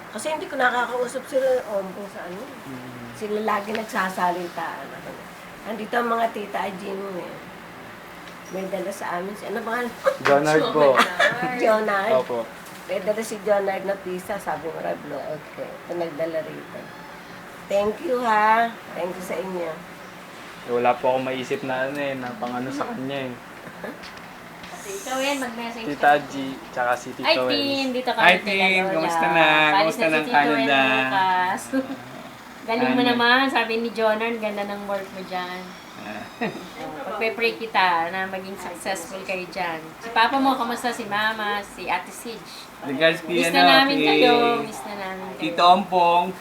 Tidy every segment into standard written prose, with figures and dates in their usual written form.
Kasi hindi ko nakakausap sila Ompong sa ano. Sila lagi nagsasalitaan ako. Andito ang mga tita Jean eh. May dala sa amin. Ano ba? Jonard po. Jonard. Opo. May dala si Jonard na pizza. Sabi ko, Rablo, okay. Ito nagdala rito. Thank you ha. Thank you sa inyo. Wala po akong maisip na ano eh, na pang ano sa kanya eh. Ikaw yan, mag-message Tita G, tsaka si Tito Ay, Els. Tin, dito ka. Hi, Tin. Kamusta na? Kamusta ng Canada? Galing mo naman, sabi ni Jonar, ganda ng work mo dyan. Pagpe-pray kita na maging successful kayo dyan. Si Papa mo, kamusta? Si Mama, si Ate Sige. Regards kay Miss na namin kayo. Miss na namin kayo. Tito Ompong.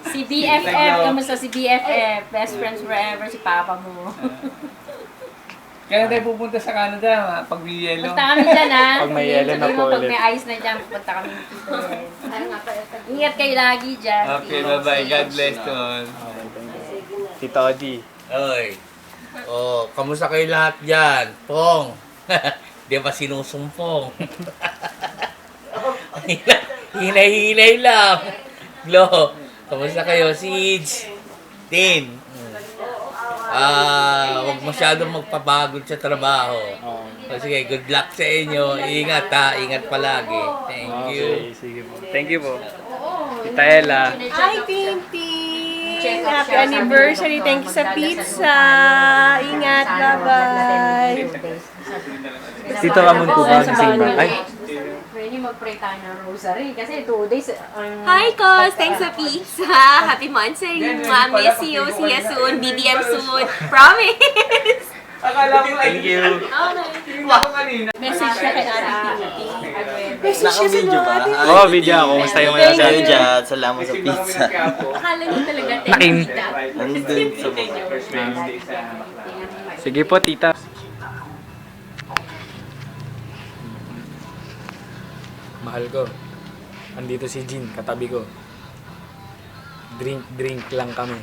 Si BFF, kamusta si BFF? Best friends forever, si Papa mo. Kailan tayo pupunta sa Canada? Pag may yelo? Punta kami dyan, ha? Pag may yelo na po Pag ulit. may ice na dyan, pupunta kami dito. Ingat kayo lagi dyan. Okay, bye-bye. God bless, Ton. Tito Odi. Oy. Oh, kamusta kayo lahat dyan? Pong. Di ba sinusumpong? Hinay-hinay lang. Glo. Kamusta kayo? Siege. Tin. Huwag masyadong magpapagod sa trabaho. O sige, good luck sa inyo. Ingat ha. Ingat palagi. Thank you. Okay, sige po. Thank you po. Tita Ella. Hi, Tintin! Happy anniversary! Thank you sa pizza! Ingat! Bye-bye! Tito Ramon po ba? Simba? Ay, Pwede mag-pray tayo ng rosary kasi 2 days. Hi, Cos! Thanks sa pizza! Happy monthsary! Miss you! See you soon! BBM soon! Promise! thank you. Message na kay Ate Tintin. Naka-video ba? Oo, video ako. Kumusta yung mga Kayo dyan, salamat sa pizza. Akala niyo talaga Nakin. Nandun sa mga. Sige po, tita. Mahal ko. Andito si Jean, katabi ko. Drink lang kami.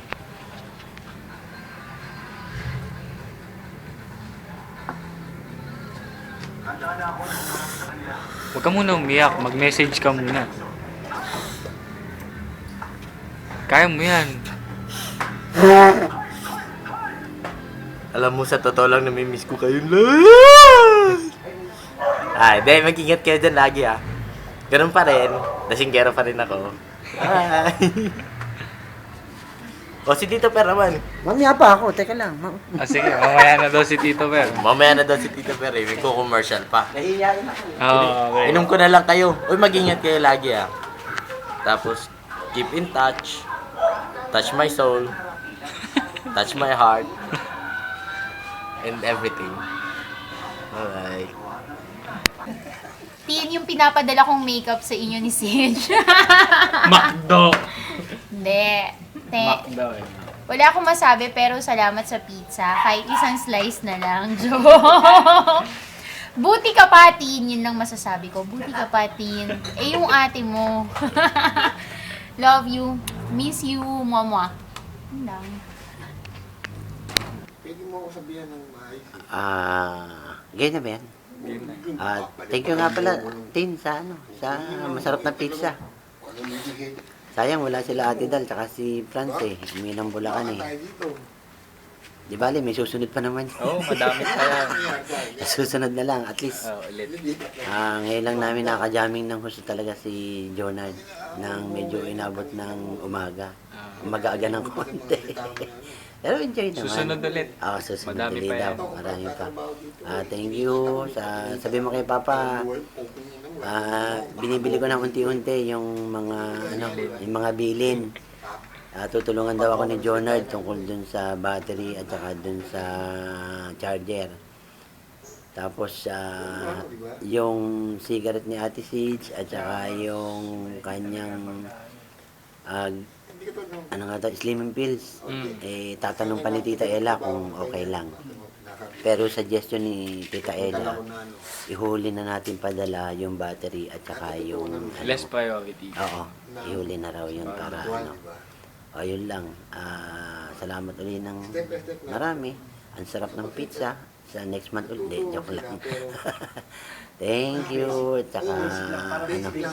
Huwag ka muna umiyak, mag-message ka muna. Kaya mo yan. Alam mo, sa totoo lang, namimiss ko kayo lahat. Ay, dahil mag-ingat kayo dyan lagi Ganun pa rin. Dasinggero pa rin ako. Hi. O, si Tito Per naman. Mamaya pa ako, teka lang. Sige, mamaya na daw si Tito Ver. Mamaya na daw si Tito Per may commercial pa. Nahihiyain ako. Okay. Inom ko na lang kayo. Uy, mag-ingat kayo lagi Tapos, keep in touch. Touch my soul. Touch my heart. And everything. Alright. Tin, yung pinapadala kong makeup sa inyo ni Sige. Macdo. Hindi. Macdo eh. Wala akong masabi pero salamat sa pizza. Kahit isang slice na lang. Joke! Buti ka pa, Tin. Yun lang masasabi ko. Buti ka pa, Tin. Eh, yung ate mo. Love you. Miss you, mama. Yun lang. Ganyan ba yan? Thank you nga pala, Tin, sa masarap na pizza. Sayang, wala sila Ate Dal, tsaka si Franz uminang Bulacan Di bali, may susunod pa naman. Oo, madami pa yan. Susunod na lang, at least. Ulit. Ngayon lang namin nakaka-jamming ng husto talaga si Jonard nang medyo inabot ng umaga. Umaga-aga ng konti. Pero enjoy naman. Susunod ulit. Oo, susunod Madami ulit pa yan. daw. Marami pa. Thank you. Sabi mo kay Papa, binibili ko ng unti-unti yung mga bilin. Tutulungan daw ako ni Jonard tungkol dun sa battery at saka dun sa charger. Tapos, yung cigarette ni Ate Sige at saka yung kanyang slimming pills. Tatanong pa ni Tita Ella kung okay lang. Pero suggestion ni Tita Ella, ihuli na natin padala yung battery at saka yung Less priority. Oo, ihuli na raw yun para O, yun lang. Salamat ulit ng marami. Ang sarap ng pizza. Sa next month ulit. Joke lang. Thank you. At saka,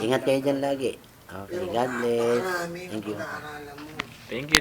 ingat kayo dyan lagi. Okay, God bless. Thank you. Thank you,